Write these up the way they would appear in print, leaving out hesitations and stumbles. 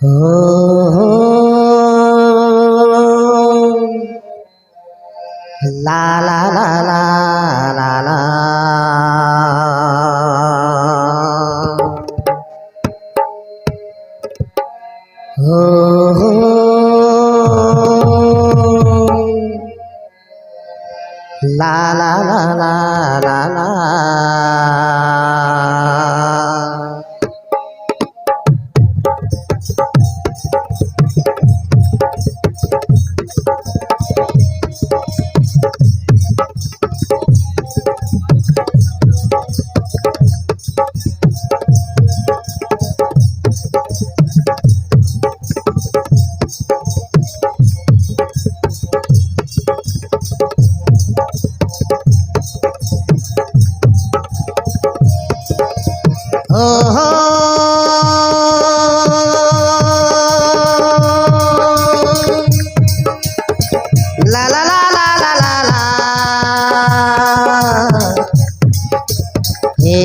हो ला ला ला ला ला ला हो ला ला ला ला ला ला हो ला ला ला ला ला ला ला हे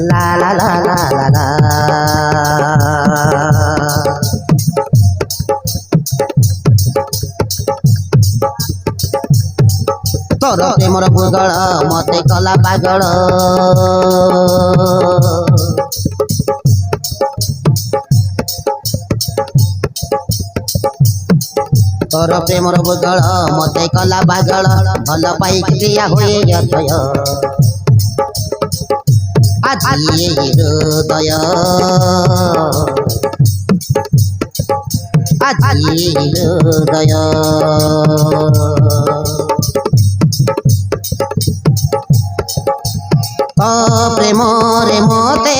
ला ला ला ला ला ला तोर प्रेमर बुगल मते कला पागल तोर प्रेमर बुगल मते कला पागल भल पाई क्रिया होए यथय আজি হৃদয় আজি হৃদয় प्रेम रे मोते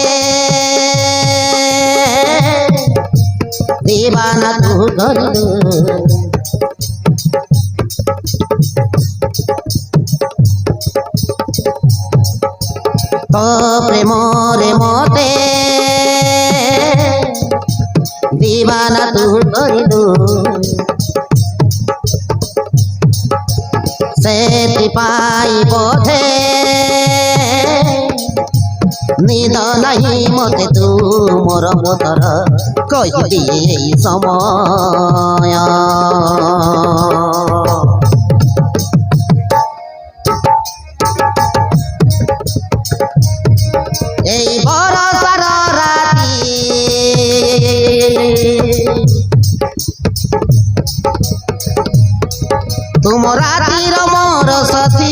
दीवाना तू करिलु प्रेम रे मोते दीवाना तू करिलु सेति पाई बोधे निद नहीं मते तू मोर मोतर कही दिए समय এই বরসার রাতি तुम रातिर मोर साथी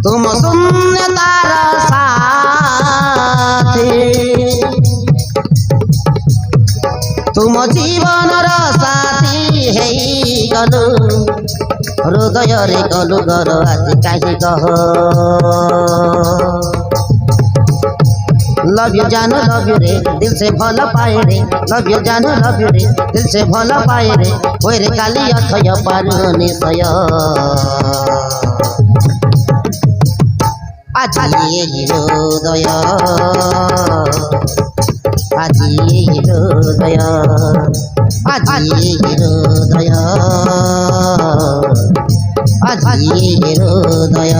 तुम शून्यतार साथी तुम जीवनर साथी है गलु हृदय रे गलु गर आज कहीं कह लव यू जानू लव यू रे दिल से भल पाए रे लव यू जानू लव यू रे दिल से भल पाए रे ओए रे काली अथय पारु निशय আজি হৃদয় আজি হৃদয় আজি হৃদয় আজি হৃদয়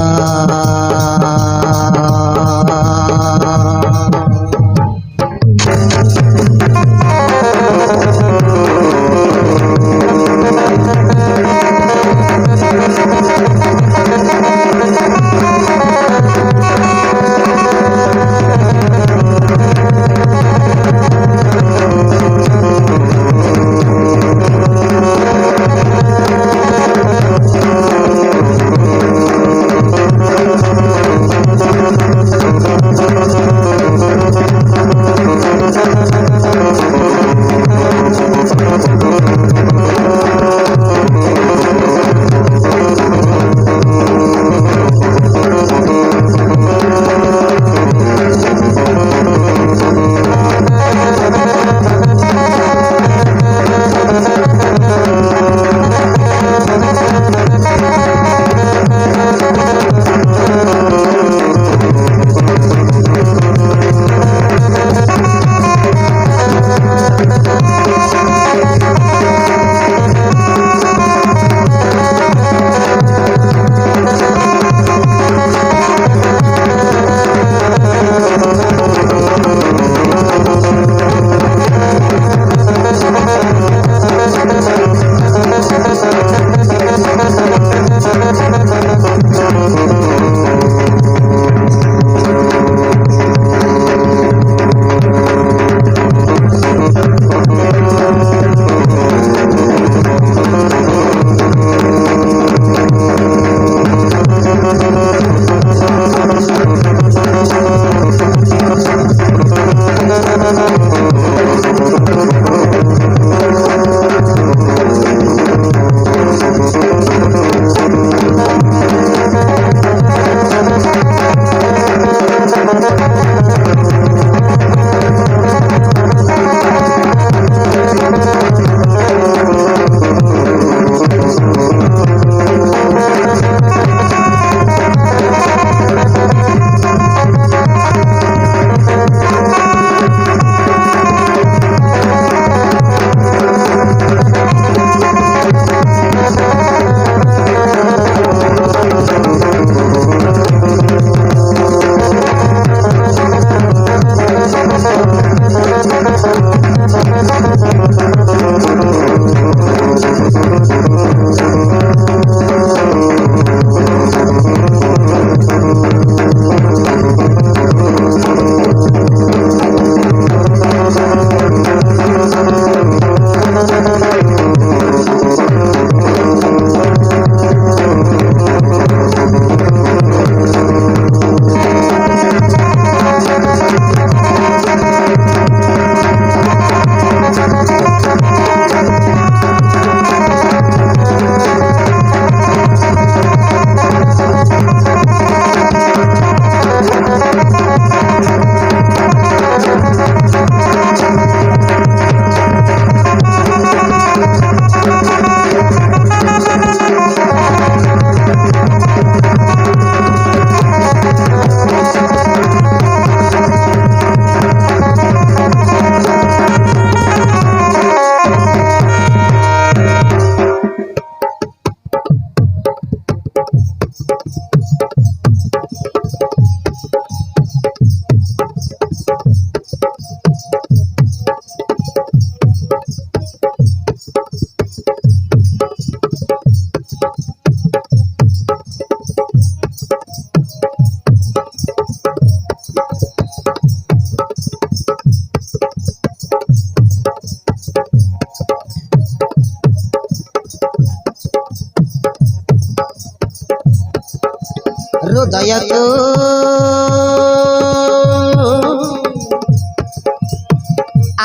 हृदय तू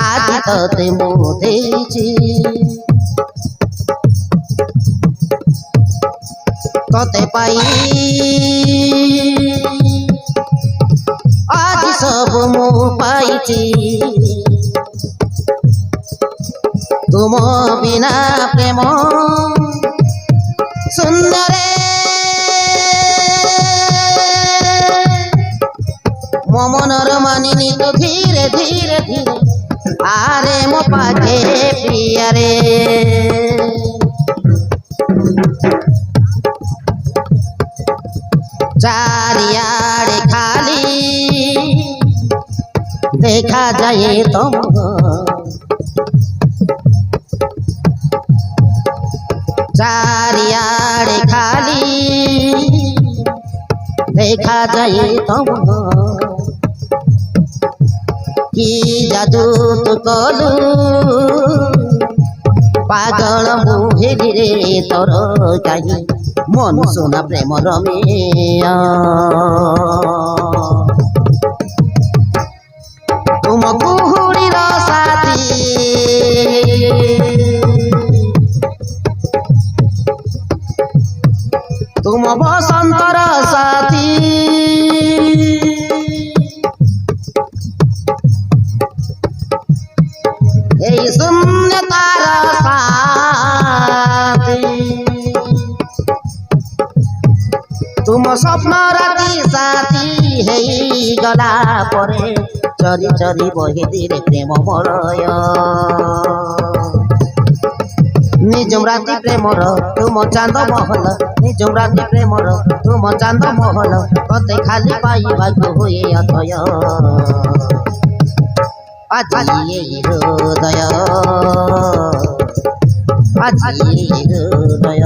आदि तते मोदेची तते पाई आज सब मु पाइची तुम बिना प्रेम सुंदरे मो मनर मानिनी तो धीरे धीरे धीरे आरे मो पाखे प्रिया रे चारियाड़े खाली देखा जाए तुम चारियाड़े खाली देखा जाए तुम कि जादू तू कलु पागल मुहेली रे तोर कहीं मन सुना प्रेम रमिया तुम कुहुड़ी साथी तुम बसंतर साथी এই শূন্যতার সাথী तुम स्वप्न राति साथी हेई गला परे चरी चरी बहे धीरे प्रेम मरय निजम राति प्रेमर तुम चांद महल निजम राति प्रेमर तुम चांद महल कते खाली पाइबाकु हुए अथय আজি হৃদয় আজি হৃদয়